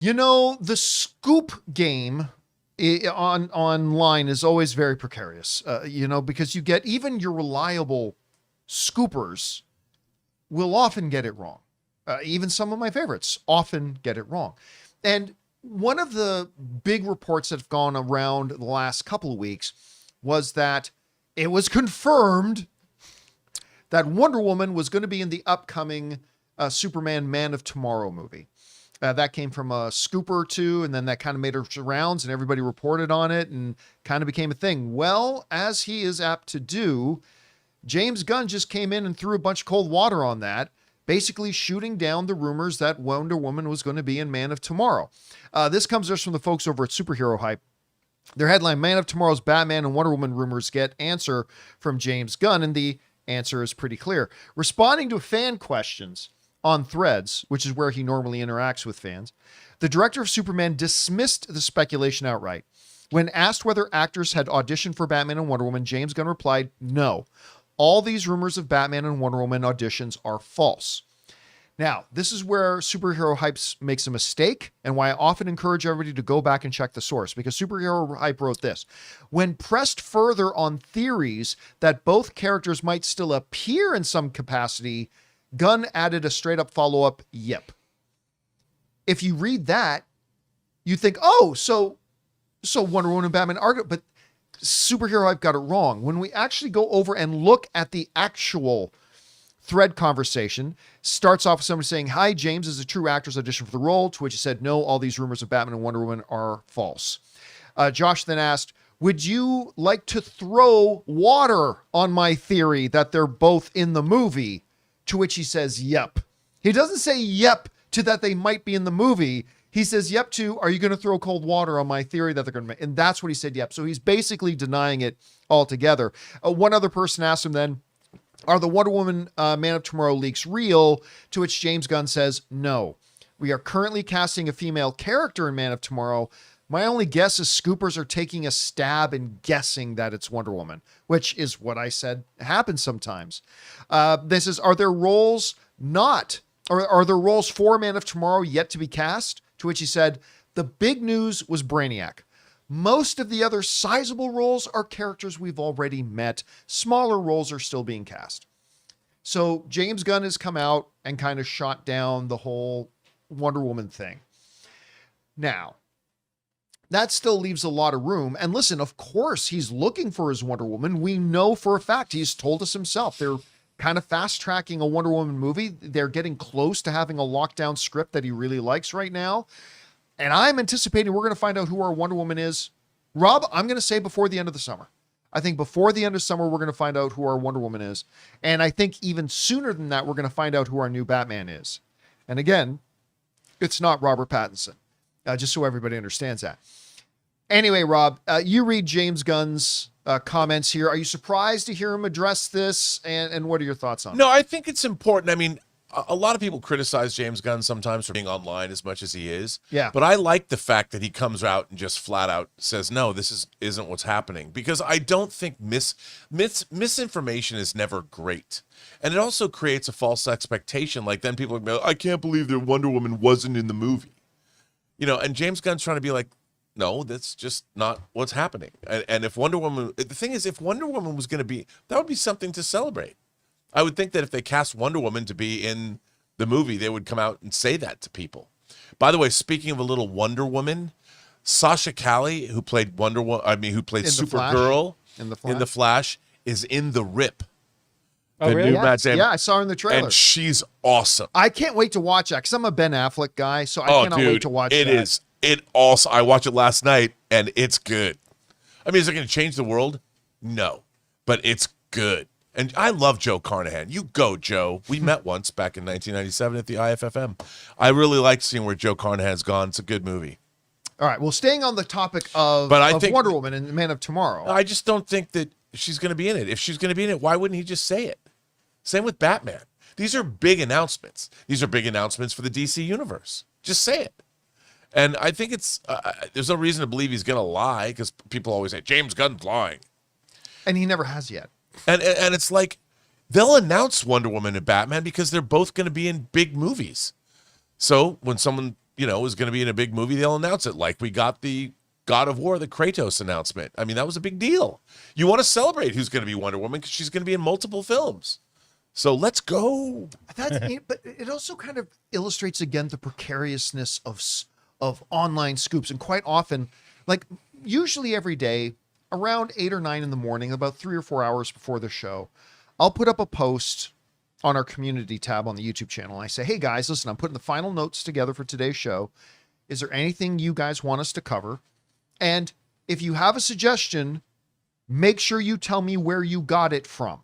You know, the scoop game online is always very precarious, because you get even your reliable scoopers will often get it wrong. Even some of my favorites often get it wrong. And one of the big reports that have gone around the last couple of weeks was that it was confirmed that Wonder Woman was going to be in the upcoming Superman Man of Tomorrow movie. That came from a scoop or two, and then that kind of made its rounds, and everybody reported on it and kind of became a thing. Well, as he is apt to do, James Gunn just came in and threw a bunch of cold water on that, basically shooting down the rumors that Wonder Woman was going to be in Man of Tomorrow. This comes just from the folks over at Superhero Hype. Their headline, Man of Tomorrow's Batman and Wonder Woman rumors get answer from James Gunn, and the answer is pretty clear. Responding to fan questions on Threads, which is where he normally interacts with fans, the director of Superman dismissed the speculation outright. When asked whether actors had auditioned for Batman and Wonder Woman, James Gunn replied, no. All these rumors of Batman and Wonder Woman auditions are false. Now, this is where Superhero Hype makes a mistake and why I often encourage everybody to go back and check the source, because Superhero Hype wrote this. When pressed further on theories that both characters might still appear in some capacity, Gunn added a straight up follow up, yep. If you read that, you think, oh, so Wonder Woman and Batman are good, but Superhero Hype got it wrong. When we actually go over and look at the actual thread conversation, starts off with somebody saying, hi, James is a true actor's audition for the role, to which he said, no, all these rumors of Batman and Wonder Woman are false. Josh then asked, would you like to throw water on my theory that they're both in the movie? To which he says, yep. He doesn't say yep to that they might be in the movie. He says, yep to, are you going to throw cold water on my theory that they're going to make? And that's what he said, yep. So he's basically denying it altogether. One other person asked him then, are the Wonder Woman Man of Tomorrow leaks real? To which James Gunn says, no. We are currently casting a female character in Man of Tomorrow. My only guess is scoopers are taking a stab and guessing that it's Wonder Woman, which is what I said happens sometimes. This is, are there roles for Man of Tomorrow yet to be cast? To which he said, the big news was Brainiac. Most of the other sizable roles are characters we've already met. Smaller roles are still being cast. So James Gunn has come out and kind of shot down the whole Wonder Woman thing. Now, that still leaves a lot of room. And listen, of course, he's looking for his Wonder Woman. We know for a fact, he's told us himself, they're kind of fast tracking a Wonder Woman movie. They're getting close to having a lockdown script that he really likes right now. And I'm anticipating we're going to find out who our Wonder Woman is. Rob, I'm going to say before the end of the summer. I think before the end of summer, we're going to find out who our Wonder Woman is. And I think even sooner than that, we're going to find out who our new Batman is. And again, it's not Robert Pattinson. Just so everybody understands that. Anyway, Rob, you read James Gunn's comments here. Are you surprised to hear him address this? And what are your thoughts on it? No, I think it's important. I mean, a lot of people criticize James Gunn sometimes for being online as much as he is. Yeah. But I like the fact that he comes out and just flat out says, no, this isn't what's happening. Because I don't think misinformation is never great. And it also creates a false expectation. Like then people go, I can't believe that Wonder Woman wasn't in the movie. You know, and James Gunn's trying to be like, no, that's just not what's happening. And if Wonder Woman, the thing is, if Wonder Woman was going to be, that would be something to celebrate. I would think that if they cast Wonder Woman to be in the movie, they would come out and say that to people. By the way, speaking of a little Wonder Woman, Sasha Calle, who played Supergirl in the Flash, is in The Rip. Oh, really? Yeah, I saw her in the trailer. And she's awesome. I can't wait to watch that because I'm a Ben Affleck guy, so I cannot wait to watch that. I watched it last night, and it's good. I mean, is it going to change the world? No, but it's good. And I love Joe Carnahan. You go, Joe. We met once back in 1997 at the IFFM. I really like seeing where Joe Carnahan's gone. It's a good movie. All right. Well, staying on the topic of Wonder Woman and Man of Tomorrow. I just don't think that she's going to be in it. If she's going to be in it, why wouldn't he just say it? Same with Batman. These are big announcements. These are big announcements for the DC universe. Just say it. And I think it's there's no reason to believe he's going to lie because people always say, James Gunn's lying. And he never has yet. And it's like they'll announce Wonder Woman and Batman because they're both going to be in big movies. So when someone, is going to be in a big movie, they'll announce it. Like we got the God of War, the Kratos announcement. I mean, that was a big deal. You want to celebrate who's going to be Wonder Woman because she's going to be in multiple films. So let's go. But it also kind of illustrates again the precariousness of online scoops. And quite often, like usually every day around 8 or 9 in the morning, about 3 or 4 hours before the show, I'll put up a post on our community tab on the YouTube channel. And I say, hey guys, listen, I'm putting the final notes together for today's show. Is there anything you guys want us to cover? And if you have a suggestion, make sure you tell me where you got it from.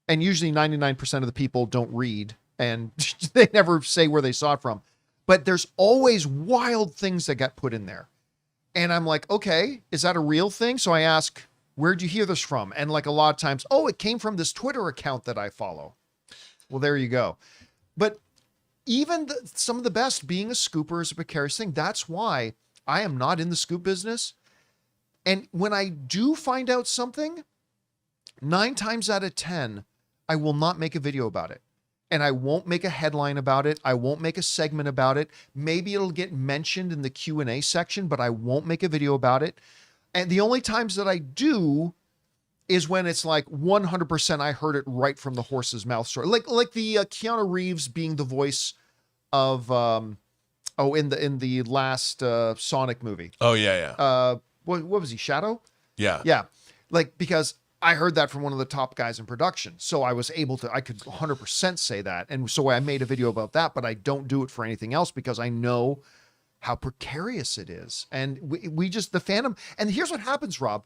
And usually 99% of the people don't read and they never say where they saw it from. But there's always wild things that get put in there. And I'm like, okay, is that a real thing? So I ask, where'd you hear this from? And like a lot of times, oh, it came from this Twitter account that I follow. Well, there you go. But even some of the best, being a scooper is a precarious thing. That's why I am not in the scoop business. And when I do find out something, 9 times out of 10, I will not make a video about it. And I won't make a headline about it. I won't make a segment about it. Maybe it'll get mentioned in the Q&A section, but I won't make a video about it. And the only times that I do is when it's like 100% I heard it right from the horse's mouth story. Like the Keanu Reeves being the voice of in the last Sonic movie. Oh yeah. What was he? Shadow? Yeah. Yeah. Like, because I heard that from one of the top guys in production. So I could 100% say that. And so I made a video about that, but I don't do it for anything else because I know how precarious it is. And we just, the fandom, and here's what happens, Rob.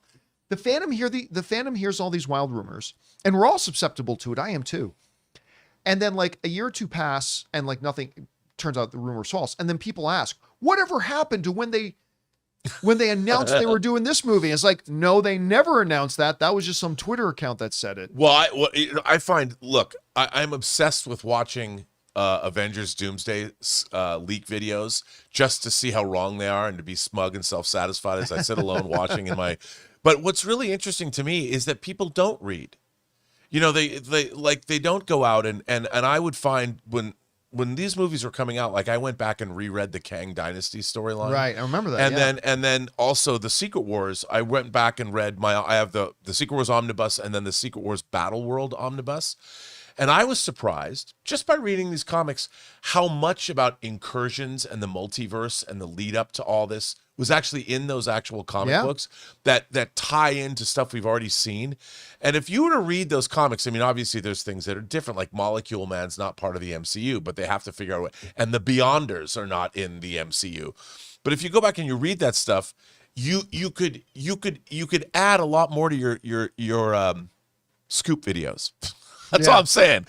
The fandom hears all these wild rumors and we're all susceptible to it. I am too. And then like a year or two pass and like nothing, turns out the rumor's false. And then people ask, whatever happened to when they announced they were doing this movie? It's like, no, they never announced that. That was just some Twitter account that said it. Well, I find, look, I'm obsessed with watching Avengers Doomsday leak videos just to see how wrong they are and to be smug and self-satisfied as I sit alone watching in my. But what's really interesting to me is that people don't read. They don't go out and I would find when these movies were coming out, like I went back and reread the Kang Dynasty storyline. Right, I remember that. And then also the Secret Wars. I went back and read I have the Secret Wars omnibus and then the Secret Wars Battle World omnibus. And I was surprised just by reading these comics how much about incursions and the multiverse and the lead up to all this was actually in those actual comic books that tie into stuff we've already seen. And if you were to read those comics, I mean, obviously there's things that are different, like Molecule Man's not part of the MCU, but they have to figure out what, and the Beyonders are not in the MCU. But if you go back and you read that stuff, you could add a lot more to your scoop videos. That's all I'm saying.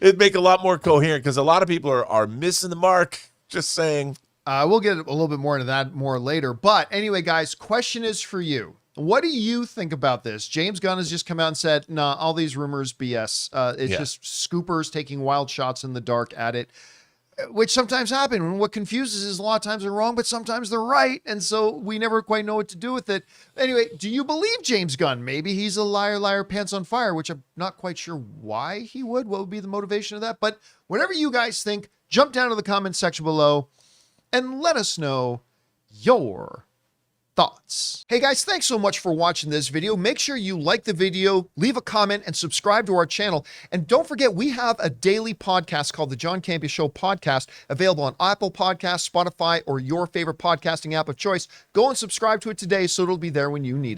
It'd make a lot more coherent because a lot of people are missing the mark. Just saying. We'll get a little bit more into that more later. But anyway, guys, question is for you. What do you think about this? James Gunn has just come out and said, nah, all these rumors, BS. It's just scoopers taking wild shots in the dark at it, which sometimes happen. And what confuses is a lot of times they're wrong, but sometimes they're right. And so we never quite know what to do with it. Anyway, do you believe James Gunn? Maybe he's a liar, pants on fire, which I'm not quite sure why he would. What would be the motivation of that? But whatever you guys think, jump down to the comments section below and let us know your thoughts. Hey guys, thanks so much for watching this video. Make sure you like the video, leave a comment, and subscribe to our channel. And don't forget, we have a daily podcast called the John Campea Show podcast, available on Apple Podcasts, Spotify, or your favorite podcasting app of choice. Go and subscribe to it today so it'll be there when you need it.